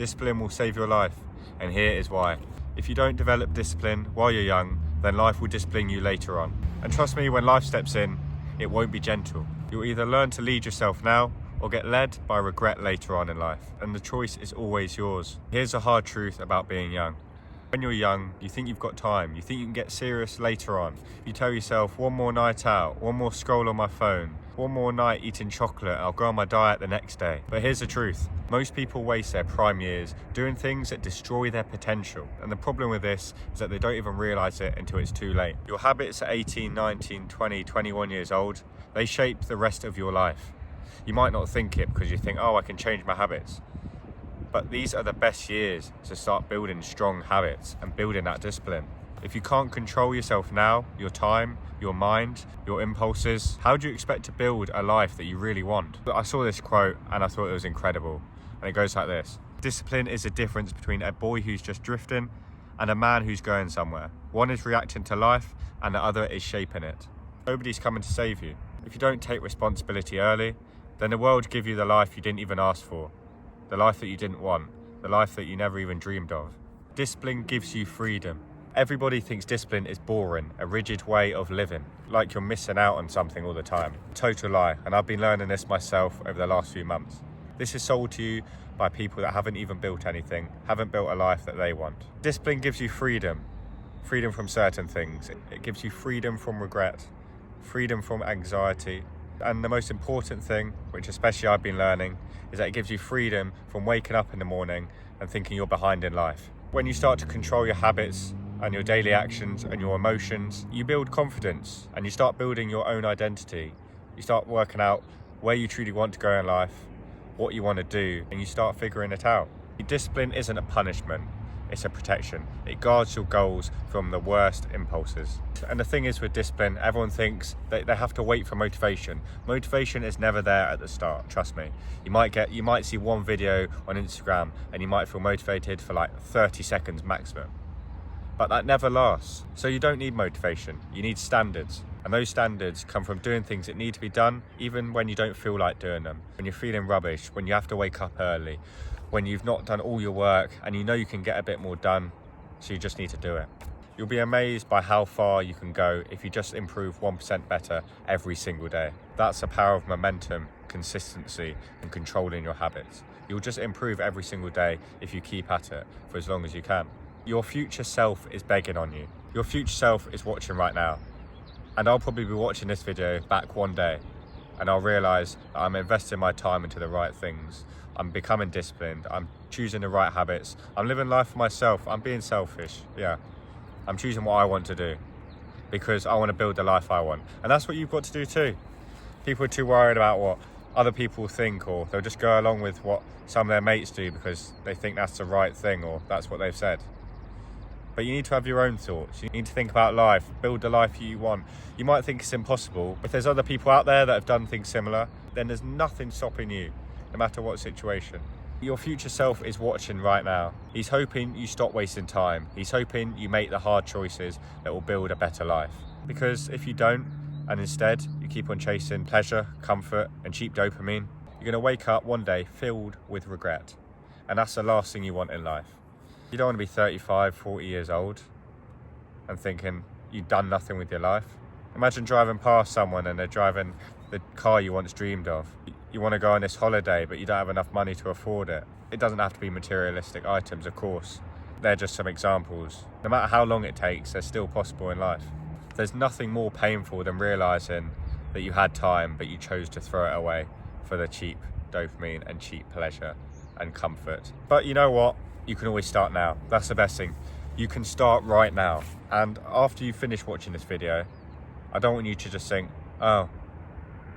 Discipline will save your life, and here is why. If you don't develop discipline while you're young, then life will discipline you later on. And trust me, when life steps in, it won't be gentle. You'll either learn to lead yourself now or get led by regret later on in life, and the choice is always yours. Here's a hard truth about being young. When you're young, you think you've got time, you think you can get serious later on. You tell yourself, one more night out, one more scroll on my phone, one more night eating chocolate, I'll go on my diet the next day. But here's the truth. Most people waste their prime years doing things that destroy their potential. And the problem with this is that they don't even realise it until it's too late. Your habits at 18, 19, 20, 21 years old, they shape the rest of your life. You might not think it because you think, oh, I can change my habits. But these are the best years to start building strong habits and building that discipline. If you can't control yourself now, your time, your mind, your impulses, how do you expect to build a life that you really want? I saw this quote and I thought it was incredible. And it goes like this. Discipline is the difference between a boy who's just drifting and a man who's going somewhere. One is reacting to life and the other is shaping it. Nobody's coming to save you. If you don't take responsibility early, then the world will give you the life you didn't even ask for. The life that you didn't want, the life that you never even dreamed of. Discipline gives you freedom. Everybody thinks discipline is boring, a rigid way of living, like you're missing out on something all the time. Total lie, and I've been learning this myself over the last few months. This is sold to you by people that haven't even built anything, haven't built a life that they want. Discipline gives you freedom, freedom from certain things. It gives you freedom from regret, freedom from anxiety. And the most important thing, which especially I've been learning, is that it gives you freedom from waking up in the morning and thinking you're behind in life. When you start to control your habits and your daily actions and your emotions, you build confidence and you start building your own identity. You start working out where you truly want to go in life, what you want to do, and you start figuring it out. Discipline isn't a punishment. It's a protection. It guards your goals from the worst impulses. And the thing is with discipline, everyone thinks that they have to wait for motivation. Motivation is never there at the start, trust me. You might see one video on Instagram and you might feel motivated for like 30 seconds maximum. But that never lasts. So you don't need motivation, you need standards. And those standards come from doing things that need to be done, even when you don't feel like doing them. When you're feeling rubbish, when you have to wake up early, when you've not done all your work and you know you can get a bit more done, so you just need to do it. You'll be amazed by how far you can go if you just improve 1% better every single day. That's the power of momentum, consistency, and controlling your habits. You'll just improve every single day if you keep at it for as long as you can. Your future self is begging on you. Your future self is watching right now. And I'll probably be watching this video back one day and I'll realise that I'm investing my time into the right things. I'm becoming disciplined, I'm choosing the right habits, I'm living life for myself, I'm being selfish, yeah. I'm choosing what I want to do because I want to build the life I want. And that's what you've got to do too. People are too worried about what other people think, or they'll just go along with what some of their mates do because they think that's the right thing or that's what they've said. But you need to have your own thoughts. You need to think about life, build the life you want. You might think it's impossible. If there's other people out there that have done things similar, then there's nothing stopping you, no matter what situation. Your future self is watching right now. He's hoping you stop wasting time. He's hoping you make the hard choices that will build a better life. Because if you don't, and instead you keep on chasing pleasure, comfort, and cheap dopamine, you're gonna wake up one day filled with regret. And that's the last thing you want in life. You don't want to be 35, 40 years old and thinking you've done nothing with your life. Imagine driving past someone and they're driving the car you once dreamed of. You want to go on this holiday, but you don't have enough money to afford it. It doesn't have to be materialistic items, of course. They're just some examples. No matter how long it takes, they're still possible in life. There's nothing more painful than realising that you had time, but you chose to throw it away for the cheap dopamine and cheap pleasure and comfort. But you know what? You can always start now. That's the best thing. You can start right now. And after you finish watching this video, I don't want you to just think, oh,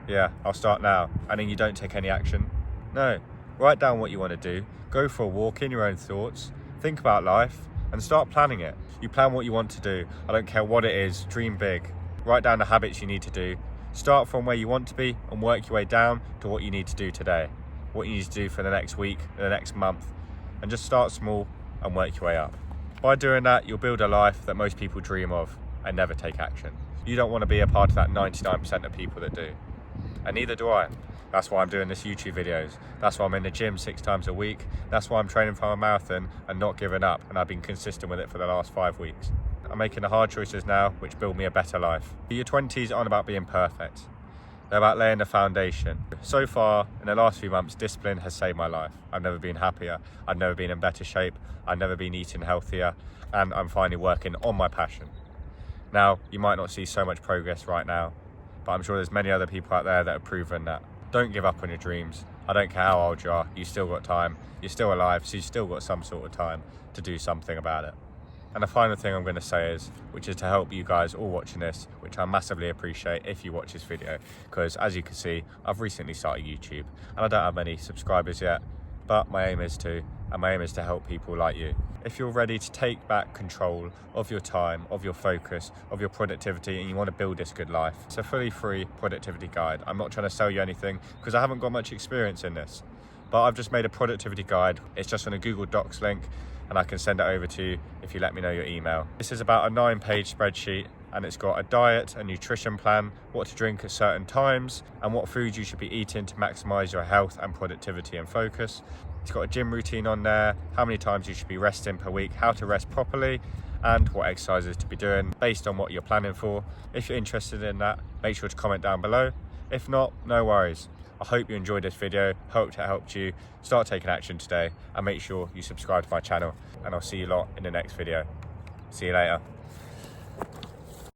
yeah, I'll start now, and then you don't take any action. No, write down what you want to do, go for a walk in your own thoughts, think about life, and start planning it. You plan what you want to do. I don't care what it is, dream big. Write down the habits you need to do. Start from where you want to be and work your way down to what you need to do today, what you need to do for the next week, the next month, and just start small and work your way up. By doing that, you'll build a life that most people dream of and never take action. You don't want to be a part of that 99% of people that do. And neither do I. That's why I'm doing this YouTube videos. That's why I'm in the gym 6 times a week. That's why I'm training for a marathon and not giving up. And I've been consistent with it for the last 5 weeks. I'm making the hard choices now, which build me a better life. Your 20s aren't about being perfect. They're about laying the foundation. So far, in the last few months, discipline has saved my life. I've never been happier. I've never been in better shape. I've never been eating healthier. And I'm finally working on my passion. Now, you might not see so much progress right now, but I'm sure there's many other people out there that have proven that. Don't give up on your dreams. I don't care how old you are, you still got time. You're still alive, so you still got some sort of time to do something about it. And the final thing I'm going to say is, which is to help you guys all watching this, which I massively appreciate if you watch this video, because as you can see, I've recently started YouTube and I don't have many subscribers yet, but my aim is to, and my aim is to help people like you. If you're ready to take back control of your time, of your focus, of your productivity, and you want to build this good life, it's a fully free productivity guide. I'm not trying to sell you anything because I haven't got much experience in this, but I've just made a productivity guide. It's just on a Google Docs link, and I can send it over to you if you let me know your email. This is about a 9-page spreadsheet, and it's got a diet, a nutrition plan, what to drink at certain times, and what foods you should be eating to maximize your health and productivity and focus. It's got a gym routine on there, how many times you should be resting per week, how to rest properly, and what exercises to be doing based on what you're planning for. If you're interested in that, make sure to comment down below. If not, no worries. I hope you enjoyed this video, hope it helped you start taking action today, and make sure you subscribe to my channel, and I'll see you lot in the next video. See you later.